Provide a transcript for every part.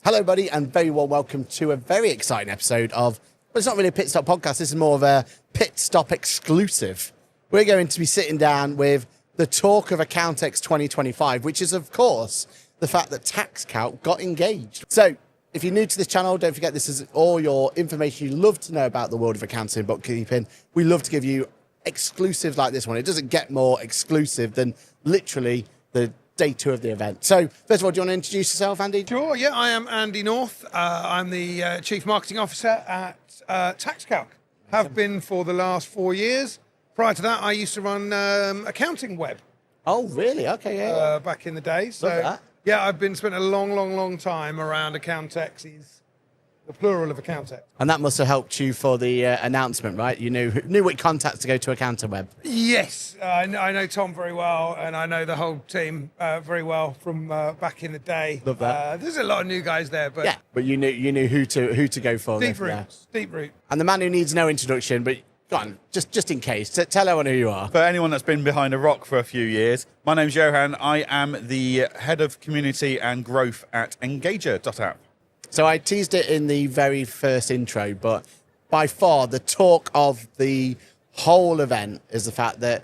Hello, buddy, and very well welcome to a very exciting episode of, well, it's not really a Pitstop podcast, this is more of a Pitstop exclusive. We're going to be sitting down with the talk of Accountex 2025, which is, of course, the fact that TaxCalc got engaged. So, if you're new to this channel, don't forget this is all your information you love to know about the world of accounting and bookkeeping. We love to give you exclusives like this one. It doesn't get more exclusive than literally the day two of the event. So, first of all, do you want to introduce yourself, Andy? Sure, yeah, I am Andy North. I'm the Chief Marketing Officer at TaxCalc. Have been for the last 4 years. Prior to that, I used to run Accounting Web. Oh, really? Okay, yeah. Back in the day. So, Love that. yeah, I've spent a long time around Accountex's, the plural of Accountex. And that must have helped you for the announcement, right? You knew which contacts to go to Accounting Web. Yes, I know Tom very well, and I know the whole team very well from back in the day. Love that. There's a lot of new guys there, but Yeah, but you knew who to go for. deep then, yeah. roots, deep root. And the man who needs no introduction, but go on, just in case, tell everyone who you are. For anyone that's been behind a rock for a few years, my name's Johann. I am the Head of Community and Growth at Engager.app. So I teased it in the very first intro, but by far the talk of the whole event is the fact that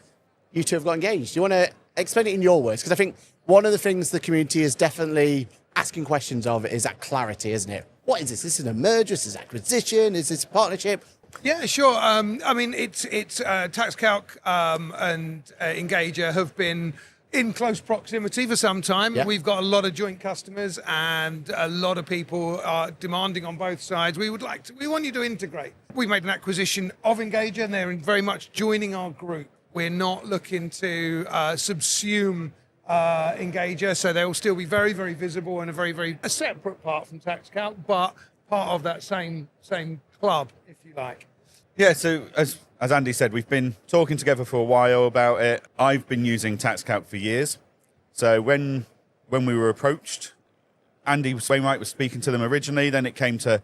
you two have got engaged. You want to explain it in your words? Because I think one of the things the community is definitely asking questions of is that clarity, isn't it? What is this? Is this a merger? Is this acquisition? Is this a partnership? Yeah, sure. I mean, it's TaxCalc and Engager have been in close proximity for some time. Yeah. We've got a lot of joint customers and a lot of people are demanding on both sides. We want you to integrate. We made an acquisition of Engager and they're very much joining our group. We're not looking to subsume Engager, so they will still be very, very visible and a separate part from TaxCalc, but part of that same club, if you like. Yeah, so as Andy said, we've been talking together for a while about it. I've been using TaxCalc for years. So when we were approached, Andy Wainwright was speaking to them originally, then it came to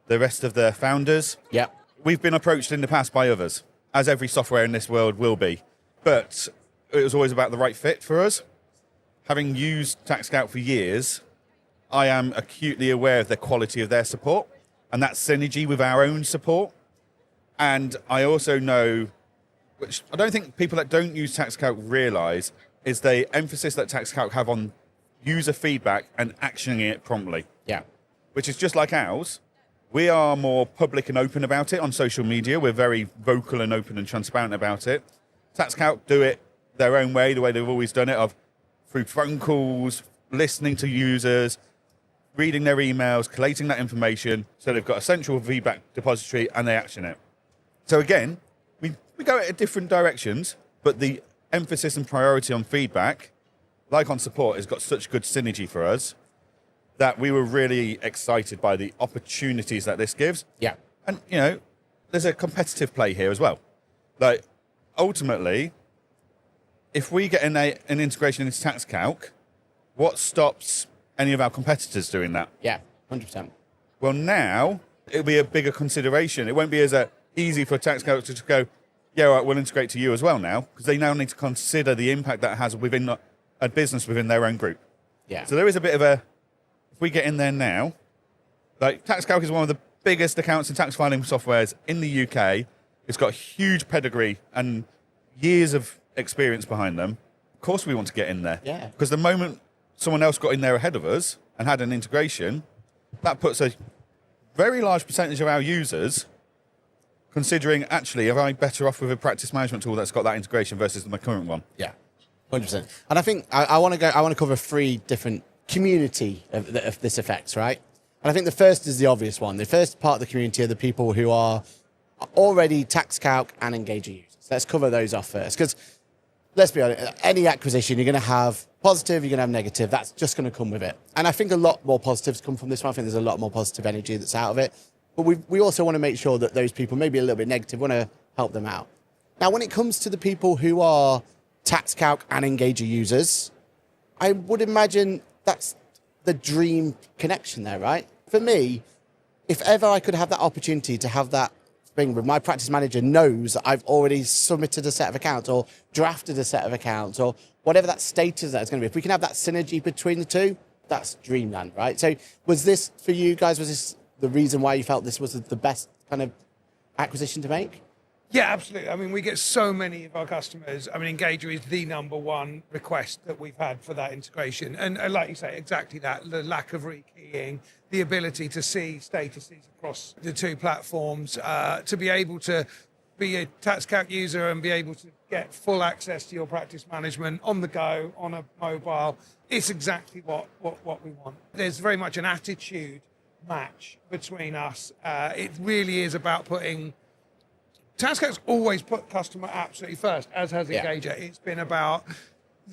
the rest of the founders. Yeah. We've been approached in the past by others, as every software in this world will be. But it was always about the right fit for us. Having used TaxCalc for years, I am acutely aware of the quality of their support and that synergy with our own support. And I also know, which I don't think people that don't use TaxCalc realise, is the emphasis that TaxCalc have on user feedback and actioning it promptly. Yeah. Which is just like ours. We are more public and open about it on social media. We're very vocal and open and transparent about it. TaxCalc do it their own way, the way they've always done it, through phone calls, listening to users, reading their emails, collating that information, so they've got a central feedback depository and they action it. So again, we go in different directions, but the emphasis and priority on feedback, like on support, has got such good synergy for us that we were really excited by the opportunities that this gives. Yeah. And, there's a competitive play here as well. Like, ultimately, if we get an integration into TaxCalc, what stops any of our competitors doing that? Yeah, 100%. Well, now it'll be a bigger consideration. It won't be as easy for TaxCalc to just go, yeah, all right, we'll integrate to you as well now, because they now need to consider the impact that has within a business within their own group. Yeah. So there is a bit of if we get in there now, like TaxCalc is one of the biggest accounts and tax filing softwares in the UK. It's got a huge pedigree and years of experience behind them. Of course we want to get in there. Yeah. Because the moment someone else got in there ahead of us and had an integration, that puts a very large percentage of our users considering, actually, am I better off with a practice management tool that's got that integration versus my current one? Yeah, 100%. And I think I want to cover three different community of this affects, right? And I think the first is the obvious one. The first part of the community are the people who are already TaxCalc and Engager users. Let's cover those off first, because let's be honest, any acquisition, you're going to have positive, you're going to have negative. That's just going to come with it. And I think a lot more positives come from this one. I think there's a lot more positive energy that's out of it. But we also want to make sure that those people, maybe a little bit negative, want to help them out. Now, when it comes to the people who are TaxCalc and Engager users, I would imagine that's the dream connection there, right? For me, if ever I could have that opportunity to have that thing where my practice manager knows that I've already submitted a set of accounts or drafted a set of accounts or whatever that status that is going to be, if we can have that synergy between the two, that's dreamland, right? So was this for you guys? Was this the reason why you felt this was the best kind of acquisition to make? Yeah, absolutely. I mean, we get so many of our customers. I mean, Engager is the number one request that we've had for that integration. And like you say, exactly that, the lack of rekeying, the ability to see statuses across the two platforms, to be able to be a TaxCalc user and be able to get full access to your practice management on the go, on a mobile. It's exactly what we want. There's very much an attitude match between us. It really is about putting... TaxCalc's always put customer absolutely first, as has Engager. It's been about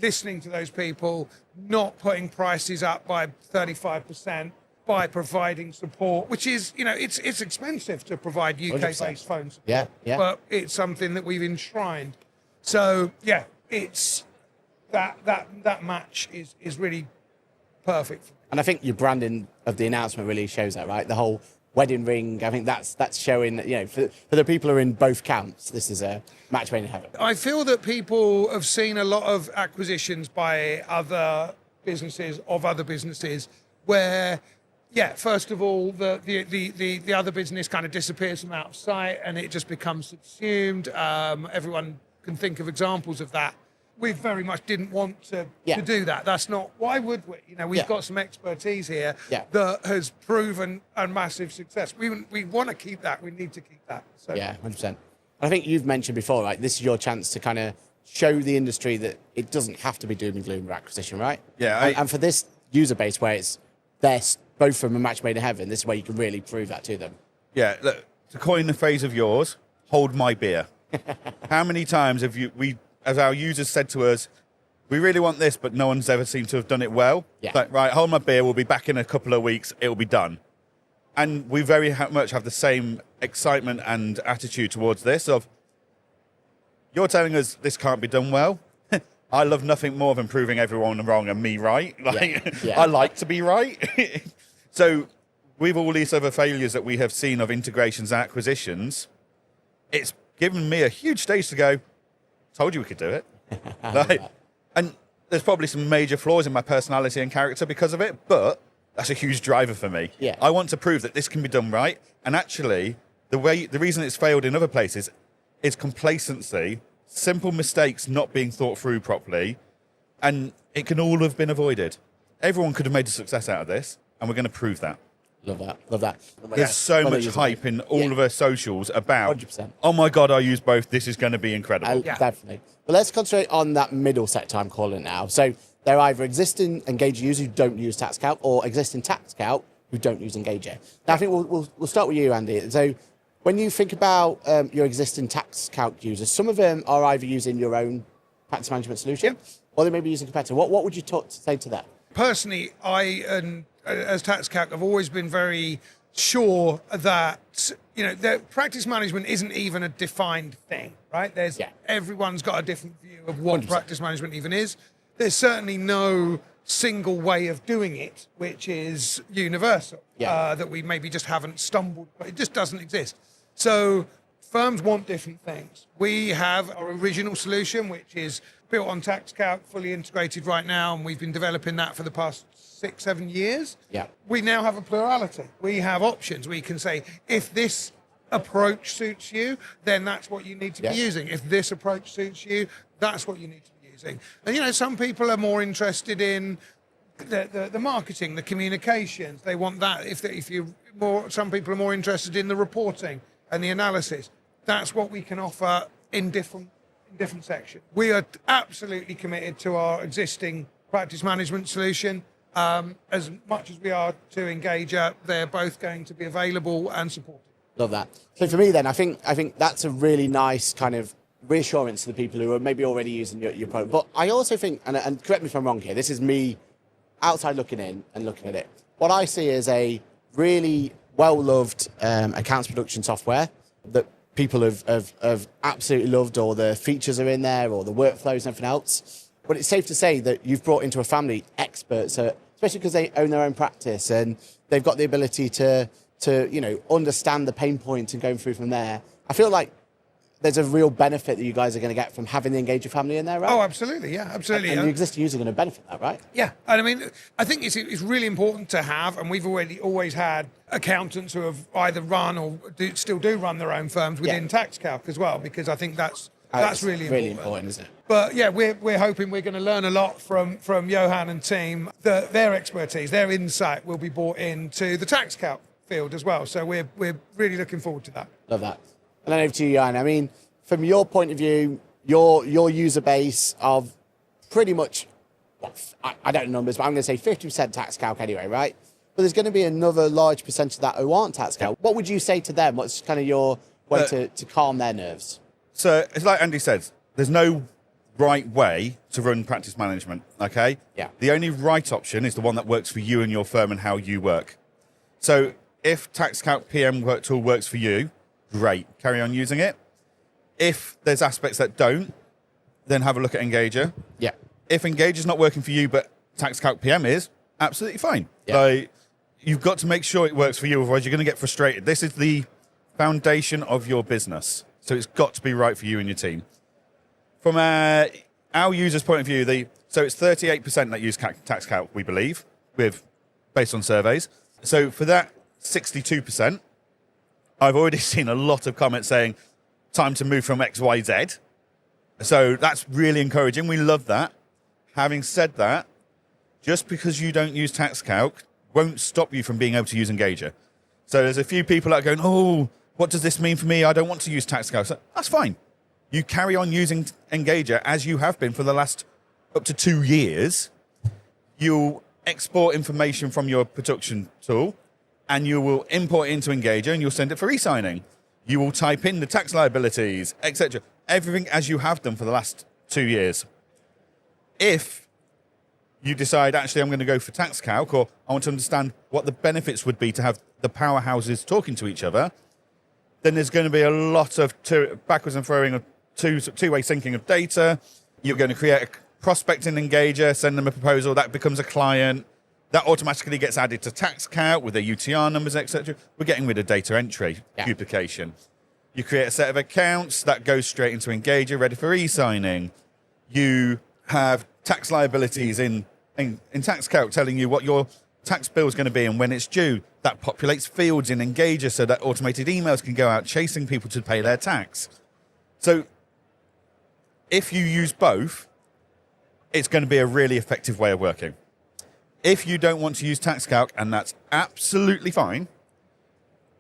listening to those people, not putting prices up by 35%, by providing support, which is, it's expensive to provide UK-based phone support. Yeah. But it's something that we've enshrined. So, yeah, it's that match is really perfect. And I think your branding of the announcement really shows that, right? The whole wedding ring, I think that's showing that, for the people who are in both camps, this is a match made in heaven. I feel that people have seen a lot of acquisitions by other businesses, where, first of all, the other business kind of disappears from out of sight and it just becomes subsumed. Everyone can think of examples of that. We very much didn't want to do that. That's not, why would we? We've got some expertise here that has proven a massive success. We want to keep that. We need to keep that. So. Yeah, 100%. I think you've mentioned before, right, this is your chance to kind of show the industry that it doesn't have to be doom and gloom for acquisition, right? Yeah. And for this user base where they're both from a match made in heaven, this is where you can really prove that to them. Yeah, look, to coin the phrase of yours, hold my beer. How many times have as our users said to us, we really want this, but no one's ever seemed to have done it well. Yeah. It's like, right, hold my beer, we'll be back in a couple of weeks, it'll be done. And we very much have the same excitement and attitude towards this of, you're telling us this can't be done well. I love nothing more than proving everyone wrong and me right. I like to be right. So with all these other failures that we have seen of integrations and acquisitions, it's given me a huge stage to go, told you we could do it. And there's probably some major flaws in my personality and character because of it, but that's a huge driver for me. Yeah. I want to prove that this can be done right. And actually, the reason it's failed in other places is complacency, simple mistakes not being thought through properly, and it can all have been avoided. Everyone could have made a success out of this, and we're going to prove that. Love that. There's so much hype in all of our socials about, 100%. oh my God, I use both. This is going to be incredible. Definitely. But let's concentrate on that middle sector, I'm calling it now. So they're either existing Engager users who don't use TaxCalc or existing TaxCalc who don't use Engager. Now, I think we'll start with you, Andy. So when you think about your existing TaxCalc users, some of them are either using your own practice management solution or they may be using a competitor. What would you say to that? Personally, as TaxCalc, I've always been very sure that that practice management isn't even a defined thing, right? Everyone's got a different view of what 100%. Practice management even is. There's certainly no single way of doing it, which is universal, that we maybe just haven't stumbled, but it just doesn't exist. So firms want different things. We have our original solution, which is built on TaxCalc, fully integrated right now, and we've been developing that for the past 6-7 years. Yeah. We now have a plurality. We have options. We can say, if this approach suits you, then that's what you need to be using. If this approach suits you, that's what you need to be using. And some people are more interested in the marketing, the communications. They want that. Some people are more interested in the reporting and the analysis. That's what we can offer in different sections. We are absolutely committed to our existing practice management solution. As much as we are to Engager, they're both going to be available and supported. Love that. So for me then, I think that's a really nice kind of reassurance to the people who are maybe already using your product. But I also think, and correct me if I'm wrong here, this is me outside looking in and looking at it. What I see is a really well-loved accounts production software that people have absolutely loved, or the features are in there, or the workflows and everything else. But it's safe to say that you've brought into a family experts, especially because they own their own practice and they've got the ability to understand the pain points and going through from there. I feel like there's a real benefit that you guys are going to get from having the Engager family in there, right? Oh, absolutely, yeah, absolutely. And the existing users are going to benefit that, right? Yeah, and I mean, I think it's really important to have, and we've always had accountants who have either run or still do run their own firms within TaxCalc as well, because I think that's really important, isn't it? But yeah, we're hoping we're going to learn a lot from Johann and team. Their expertise, their insight will be brought into the TaxCalc field as well. So we're really looking forward to that. Love that. And then over to you, Johann. I mean, from your point of view, your user base of pretty much, well, I don't know numbers, but I'm going to say 50% TaxCalc anyway, right? But there's going to be another large percentage of that who aren't TaxCalc. What would you say to them? What's kind of your way to calm their nerves? So it's like Andy said, there's no right way to run practice management, okay? Yeah. The only right option is the one that works for you and your firm and how you work. So if TaxCalc PM tool works for you, great, carry on using it. If there's aspects that don't, then have a look at Engager. Yeah. If Engager's not working for you, but TaxCalc PM is, absolutely fine. Yeah. Like, you've got to make sure it works for you, otherwise you're going to get frustrated. This is the foundation of your business, so it's got to be right for you and your team. From our users' point of view, so it's 38% that use TaxCalc, we believe, based on surveys. So for that 62%, I've already seen a lot of comments saying, time to move from X, Y, Z. So that's really encouraging. We love that. Having said that, just because you don't use TaxCalc won't stop you from being able to use Engager. So there's a few people that are going, oh, what does this mean for me? I don't want to use TaxCalc. So that's fine. You carry on using Engager as you have been for the last up to 2 years. You'll export information from your production tool and you will import it into Engager and you'll send it for e-signing. You will type in the tax liabilities, etc. Everything as you have done for the last 2 years. If you decide, actually, I'm going to go for TaxCalc, or I want to understand what the benefits would be to have the powerhouses talking to each other, then there's going to be a lot of backwards and throwing of two-way syncing of data. You're going to create a prospect in Engager, send them a proposal, that becomes a client. That automatically gets added to TaxCalc with their UTR numbers, etc. We're getting rid of data entry, duplication. You create a set of accounts that goes straight into Engager, ready for e-signing. You have tax liabilities in TaxCalc telling you what your tax bill is going to be and when it's due. That populates fields in Engager so that automated emails can go out chasing people to pay their tax. So if you use both, it's going to be a really effective way of working. If you don't want to use TaxCalc, and that's absolutely fine,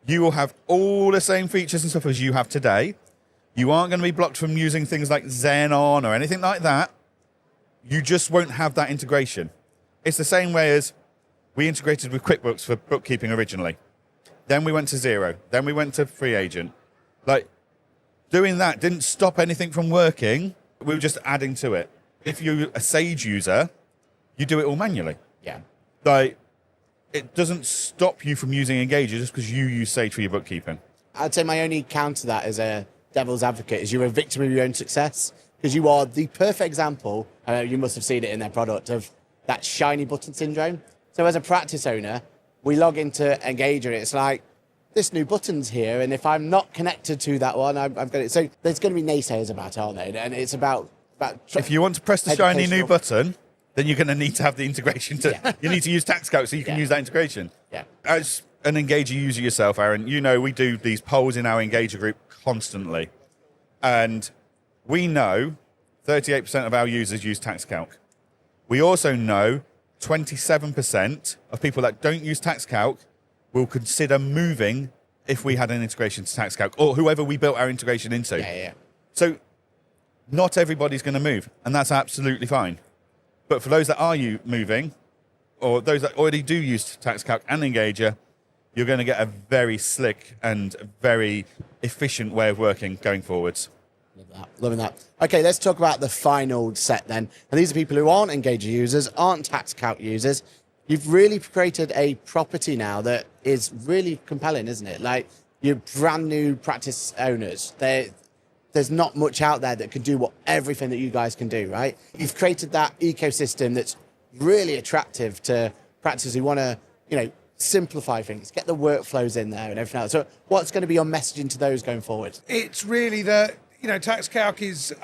you will have all the same features and stuff as you have today. You aren't going to be blocked from using things like Xenon or anything like that. You just won't have that integration. It's the same way as we integrated with QuickBooks for bookkeeping originally. Then we went to Xero. Then we went to Free Agent. Like, doing that didn't stop anything from working. We were just adding to it. If you're a Sage user, you do it all manually. Yeah. Like, it doesn't stop you from using Engager just because you use Sage for your bookkeeping. I'd say my only counter to that as a devil's advocate is you're a victim of your own success, because you are the perfect example, you must have seen it in their product, of that shiny button syndrome. So as a practice owner, we log into Engager and it's like, this new button's here, and if I'm not connected to that one, I've got it. So there's going to be naysayers about it, aren't there? And it's about if you want to press the shiny new button, then you're going to need to have the integration to. You need to use TaxCalc so you can use that integration. Yeah. As an Engager user yourself, Aaron, you know we do these polls in our Engager group constantly, and we know 38% of our users use TaxCalc. We also know 27% of people that don't use TaxCalc will consider moving if we had an integration to TaxCalc, or whoever we built our integration into. Yeah. So not everybody's going to move, and that's absolutely fine. But for those that are moving, or those that already do use TaxCalc and Engager, you're going to get a very slick and very efficient way of working going forwards. Loving that. Okay, let's talk about the final set then. And these are people who aren't Engager users, aren't TaxCalc users. You've really created a property now that is really compelling, isn't it? Like, you're brand new practice owners. There's not much out there that can do everything that you guys can do, right? You've created that ecosystem that's really attractive to practices who want to, simplify things, get the workflows in there and everything else. So what's going to be your messaging to those going forward? It's really that TaxCalc is,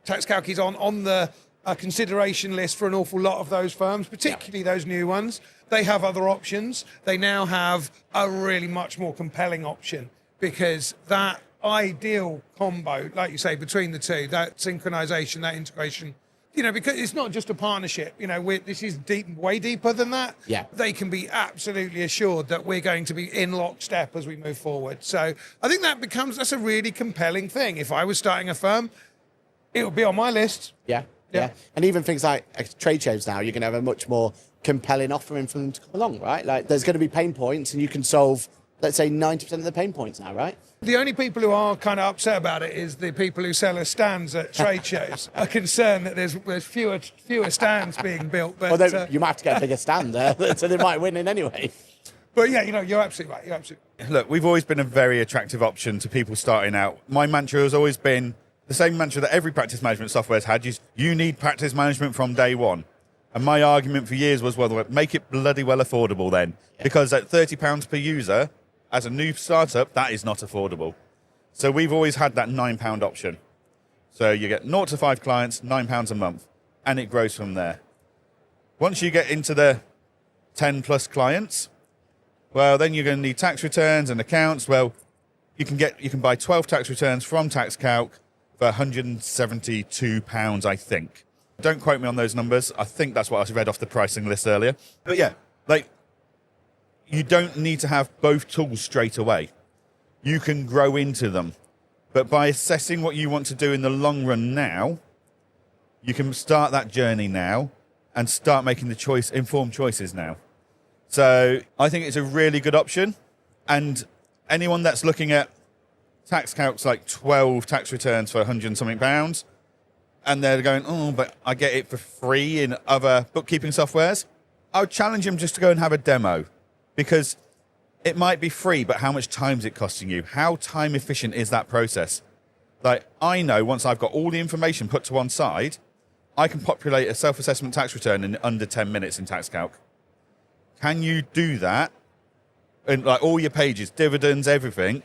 TaxCalc is on the consideration list for an awful lot of those firms, particularly those new ones. They have other options. They now have a really much more compelling option, because that ideal combo, like you say, between the two, that synchronization, that integration, because it's not just a partnership, this is deep, way deeper than that. Yeah. They can be absolutely assured that we're going to be in lockstep as we move forward. So I think that's a really compelling thing. If I was starting a firm, it would be on my list. Yeah. And even things like trade shows now, you're going to have a much more compelling offering for them to come along, right? Like, there's going to be pain points, and you can solve, let's say, 90% of the pain points now, right? The only people who are kind of upset about it is the people who sell us stands at trade shows. Are concerned that there's fewer stands being built. But Although you might have to get a bigger stand there, so they might win in anyway. But yeah, you're absolutely right. You're absolutely right. Look, we've always been a very attractive option to people starting out. My mantra has always been the same mantra that every practice management software's had: you need practice management from day one. And my argument for years was, well, make it bloody well affordable then. Yeah. Because at £30 per user, as a new startup, that is not affordable. So we've always had that £9 option. So you get 0 to 5 clients, £9 a month, and it grows from there. Once you get into the 10 plus clients, well, then you're going to need tax returns and accounts. Well, you can buy 12 tax returns from TaxCalc for £172, I think. Don't quote me on those numbers. I think that's what I read off the pricing list earlier. But yeah, you don't need to have both tools straight away. You can grow into them. But by assessing what you want to do in the long run now, you can start that journey now and start making the informed choices now. So I think it's a really good option. And anyone that's looking at TaxCalc's 12 tax returns for 100 and something pounds, and they're going, oh, but I get it for free in other bookkeeping softwares, I would challenge them just to go and have a demo. Because it might be free, but how much time is it costing you? How time efficient is that process? I know once I've got all the information put to one side, I can populate a self-assessment tax return in under 10 minutes in TaxCalc. Can you do that? And all your pages, dividends, everything.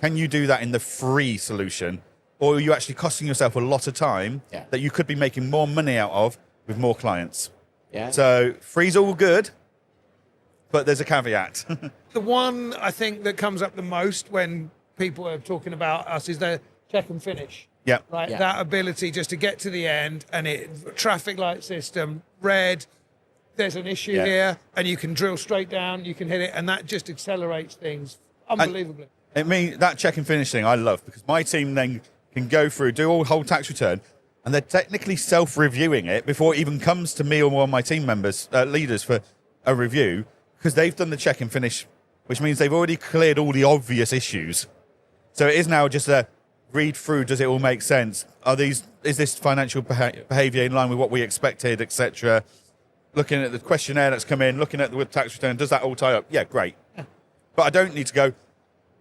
Can you do that in the free solution? Or are you actually costing yourself a lot of time that you could be making more money out of with more clients? Yeah. So free's all good, but there's a caveat. The one I think that comes up the most when people are talking about us is the check and finish. Yeah. Right. Yeah. That ability just to get to the end and traffic light system, red, there's an issue here, and you can drill straight down, you can hit it, and that just accelerates things unbelievably. That check and finish thing I love, because my team then can go through, do a whole tax return, and they're technically self-reviewing it before it even comes to me or one of my team members, leaders, for a review, because they've done the check and finish, which means they've already cleared all the obvious issues. So it is now just a read through, does it all make sense? Is this financial behaviour in line with what we expected, etc.? Looking at the questionnaire that's come in, looking at the tax return, does that all tie up? Yeah, great. But I don't need to go,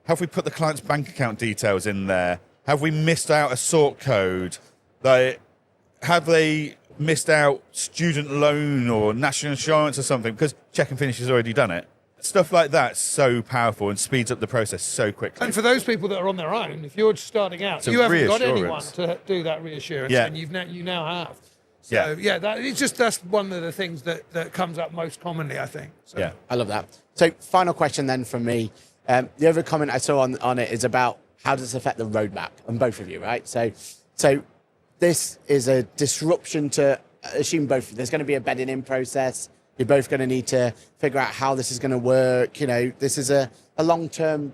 have we put the client's bank account details in there? Have we missed out a sort code? Have they missed out student loan or national insurance or something? Because check and finish has already done it. Stuff like that's so powerful and speeds up the process so quickly. And for those people that are on their own, if you're starting out, you haven't got anyone to do that reassurance, and you now have. So that's one of the things that comes up most commonly, I think. So. Yeah, I love that. So final question then from me. The other comment I saw on it is about how does this affect the roadmap on both of you, right? So this is a disruption to assume both. There's going to be a bedding in process. You're both going to need to figure out how this is going to work. This is a long-term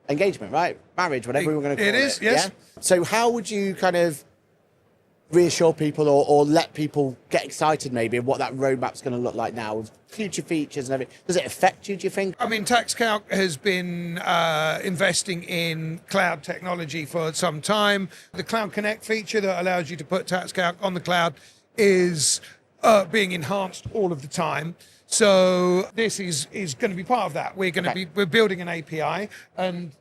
engagement, right? Marriage, whatever we're going to call it. It is, yes. Yeah? So how would you kind of reassure people or let people get excited maybe of what that roadmap's going to look like now with future features and everything? Does it affect you, do you think? I mean, TaxCalc has been investing in cloud technology for some time. The Cloud Connect feature that allows you to put TaxCalc on the cloud is being enhanced all of the time. So this is going to be part of that. We're building an API, and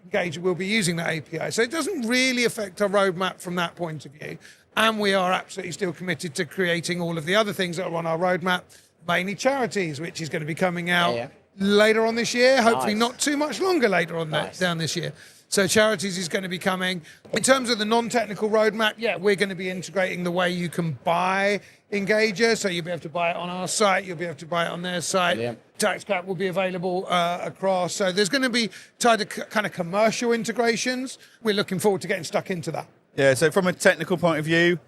Engage will be using that API. So it doesn't really affect our roadmap from that point of view. And we are absolutely still committed to creating all of the other things that are on our roadmap, mainly charities, which is going to be coming out later on this year, hopefully not too much longer later on down this year. So charities is going to be coming. In terms of the non-technical roadmap, yeah, we're going to be integrating the way you can buy Engager. So you'll be able to buy it on our site. You'll be able to buy it on their site. Brilliant. TaxCalc will be available across. So there's going to be tied to kind of commercial integrations. We're looking forward to getting stuck into that. Yeah, so from a technical point of view,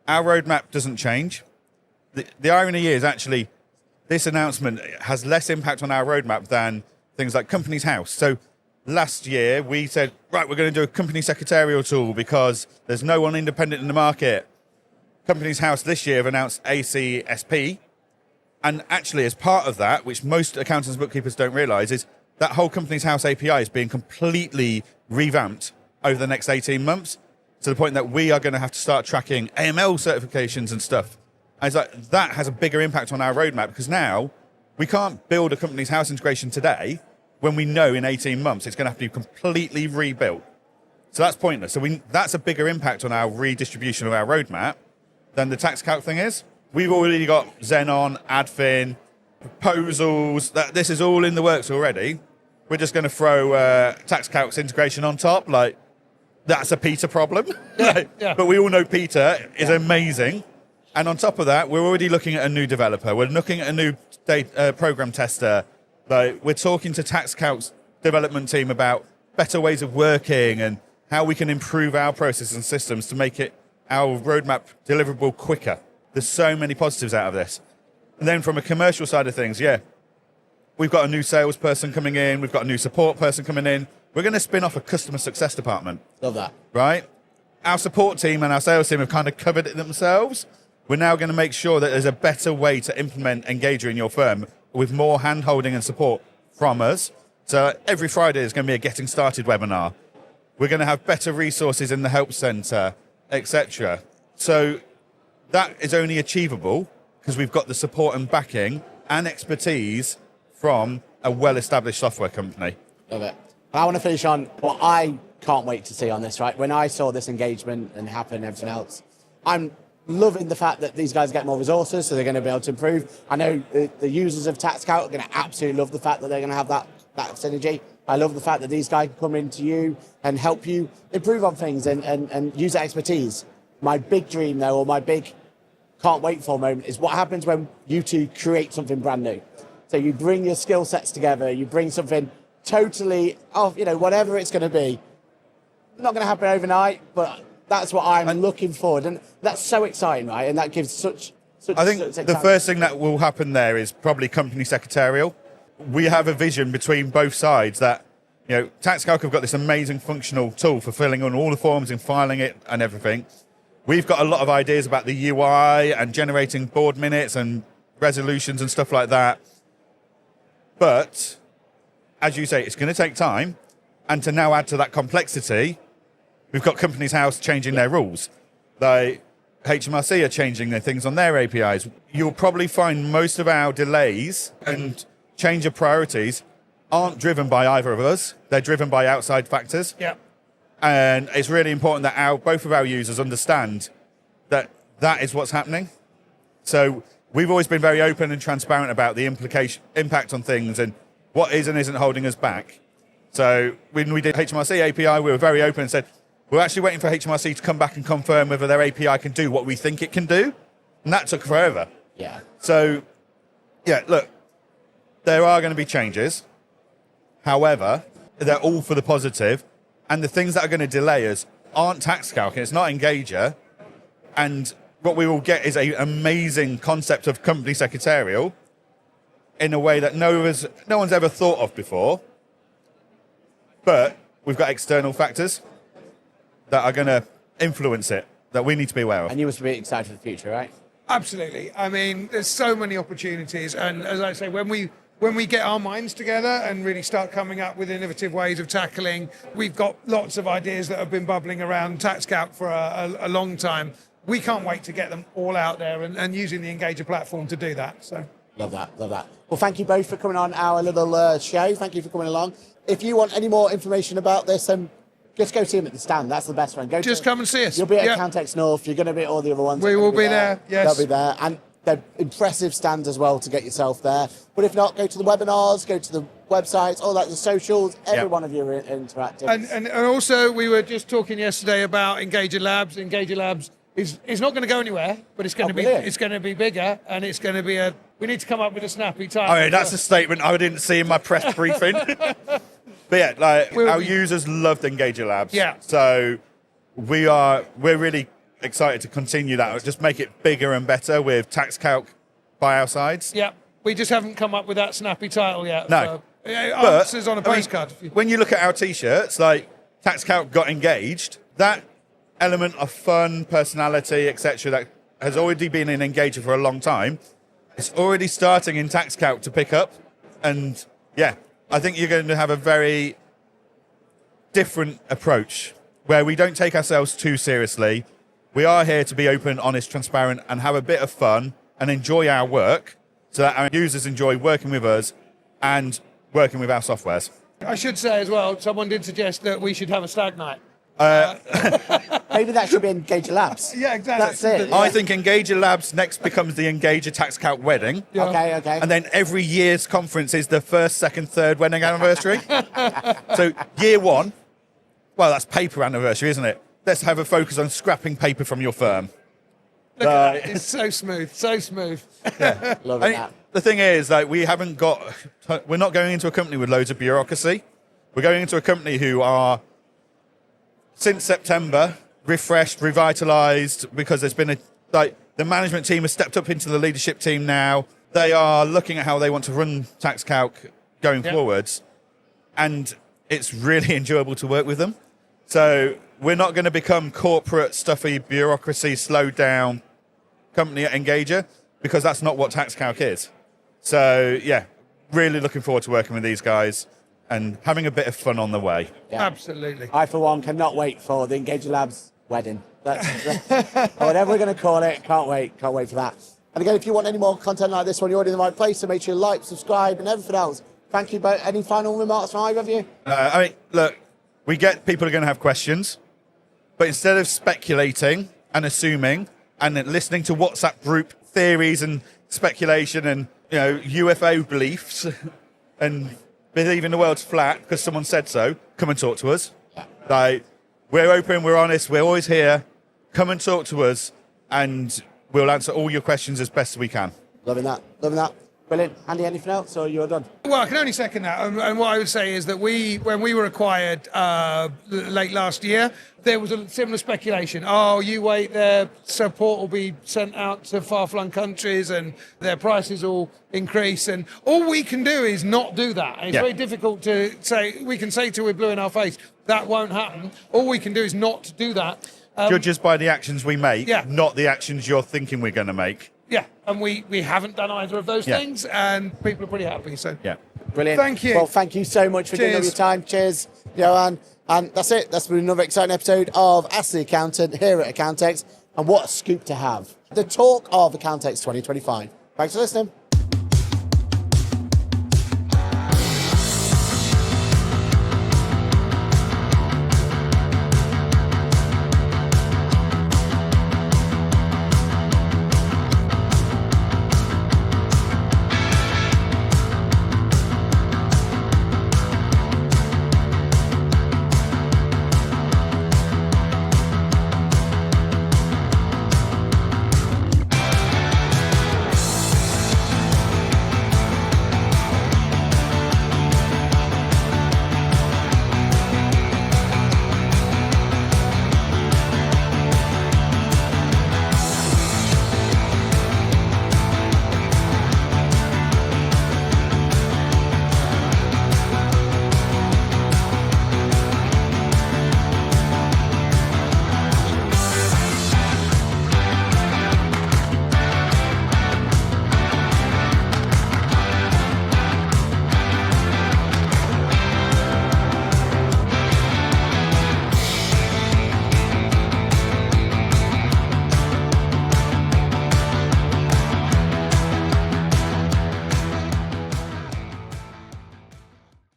our roadmap doesn't change. The irony is actually this announcement has less impact on our roadmap than things like Company's House. So last year we said, right, we're going to do a company secretarial tool because there's no one independent in the market. Company's House this year have announced ACSP. And actually, as part of that, which most accountants and bookkeepers don't realise, is that whole Company's House API is being completely revamped over the next 18 months to the point that we are going to have to start tracking AML certifications and stuff. And it's like, that has a bigger impact on our roadmap because now we can't build a Company's House integration today when we know in 18 months it's going to have to be completely rebuilt. So that's pointless. So that's a bigger impact on our redistribution of our roadmap than the TaxCalc thing is. We've already got Xenon, Adfin, proposals. This is all in the works already. We're just going to throw TaxCalc's integration on top. Like, that's a Peter problem. Yeah. But we all know Peter is amazing. And on top of that, we're already looking at a new developer. We're looking at a new program tester. Like, we're talking to TaxCalc's development team about better ways of working and how we can improve our processes and systems to make our roadmap deliverable quicker. There's so many positives out of this. And then from a commercial side of things, yeah, we've got a new salesperson coming in. We've got a new support person coming in. We're going to spin off a customer success department. Love that. Right? Our support team and our sales team have kind of covered it themselves. We're now going to make sure that there's a better way to implement Engager in your firm with more hand-holding and support from us. So every Friday is going to be a getting started webinar. We're going to have better resources in the help center, etc. So that is only achievable because we've got the support and backing and expertise from a well-established software company. Love it. I want to finish on what I can't wait to see on this, right? When I saw this engagement and happen and everything else, I'm loving the fact that these guys get more resources, so they're going to be able to improve. I know the users of TaxCalc are going to absolutely love the fact that they're going to have that synergy. I love the fact that these guys can come into you and help you improve on things and use that expertise. My big dream, though, or my big can't wait for moment is what happens when you two create something brand new. So you bring your skill sets together, you bring something totally off, whatever it's going to be. Not going to happen overnight, but that's what I'm looking forward, and that's so exciting, right? And that gives such I think the first thing that will happen there is probably company secretarial. We have a vision between both sides that, TaxCalc have got this amazing functional tool for filling in all the forms and filing it and everything. We've got a lot of ideas about the UI and generating board minutes and resolutions and stuff like that. But, as you say, it's going to take time. And to now add to that complexity, we've got Company's House changing their rules. Like HMRC are changing their things on their APIs. You'll probably find most of our delays and change of priorities aren't driven by either of us. They're driven by outside factors. Yeah. And it's really important that both of our users understand that is what's happening. So we've always been very open and transparent about the impact on things and what is and isn't holding us back. So when we did HMRC API, we were very open and said, we're actually waiting for HMRC to come back and confirm whether their API can do what we think it can do. And that took forever. Yeah. So, yeah, look, there are going to be changes. However, they're all for the positive. And the things that are going to delay us aren't TaxCalc, and it's not Engager. And what we will get is an amazing concept of company secretarial in a way that no one's ever thought of before. But we've got external factors that are going to influence it that we need to be aware of. And you must be excited for the future, right? Absolutely. I mean, there's so many opportunities. And as I say, when we get our minds together and really start coming up with innovative ways of tackling, we've got lots of ideas that have been bubbling around TaxCalc for a long time. We can't wait to get them all out there and using the Engager platform to do that. So Love that. Well, thank you both for coming on our little show. Thank you for coming along. If you want any more information about this, just go see them at the stand. That's the best one. Just come and see us. You'll be at Accountex North. You're going to be at all the other ones. We will be there. Yes. They'll be there. And They're impressive stands as well to get yourself there. But if not, go to the webinars, go to the websites, all that, the socials. Every one of you are interactive. And also, we were just talking yesterday about Engager Labs. Engager Labs is not going to go anywhere, but it's going to be bigger, and it's going to be we need to come up with a snappy title. I mean, that's a statement I didn't see in my press briefing. But yeah, like our users loved Engager Labs. Yeah. So we're really excited to continue that. Just make it bigger and better with TaxCalc by our sides. Yeah. We just haven't come up with that snappy title yet. No. Answers on a postcard. When you look at our T-shirts, like TaxCalc got engaged, that element of fun, personality, etc., that has already been in Engager for a long time, it's already starting in TaxCalc to pick up. And yeah, I think you're going to have a very different approach where we don't take ourselves too seriously. We are here to be open, honest, transparent, and have a bit of fun and enjoy our work so that our users enjoy working with us and working with our softwares. I should say as well, someone did suggest that we should have a stag night. Maybe that should be Engager Labs. Yeah, exactly. That's it. I think Engager Labs next becomes the Engager TaxCalc wedding. Yeah. Okay. And then every year's conference is the first, second, third wedding anniversary. So year one, well, that's paper anniversary, isn't it? Let's have a focus on scrapping paper from your firm. Look at that. It's so smooth, so smooth. Love I it. mean, the thing is, like, we're not going into a company with loads of bureaucracy. We're going into a company who are, since September, refreshed, revitalized, because there's been the management team has stepped up into the leadership team now. They are looking at how they want to run TaxCalc going forwards, and it's really enjoyable to work with them. So we're not going to become corporate, stuffy, bureaucracy, slowed down company at Engager, because that's not what TaxCalc is. So yeah, really looking forward to working with these guys and having a bit of fun on the way. Yeah. Absolutely. I, for one, cannot wait for the Engager Labs wedding. That's whatever we're going to call it. Can't wait for that. And again, if you want any more content like this one, you're already in the right place, so make sure you like, subscribe, and everything else. Thank you both. Any final remarks from either of you? I mean, look, we get people are going to have questions, but instead of speculating and assuming and then listening to WhatsApp group theories and speculation and UFO beliefs and believing the world's flat because someone said so, come and talk to us. Like, we're open, we're honest, we're always here. Come and talk to us, and we'll answer all your questions as best we can. Loving that. Brilliant. Andy, anything else, or you're done? Well, I can only second that. And what I would say is that when we were acquired late last year, there was a similar speculation. Oh, you wait, their support will be sent out to far-flung countries and their prices will increase. And all we can do is not do that. And it's very difficult to say. We can say till we're blue in our face, that won't happen. All we can do is not do that. Judge us by the actions we make, not the actions you're thinking we're going to make. Yeah, and we haven't done either of those things, and people are pretty happy. So yeah, brilliant. Thank you. Well, thank you so much for giving up your time. Cheers, Johann. And that's it. That's been another exciting episode of Ask the Accountant here at Accountex. And what a scoop to have. The talk of Accountex 2025. Thanks for listening.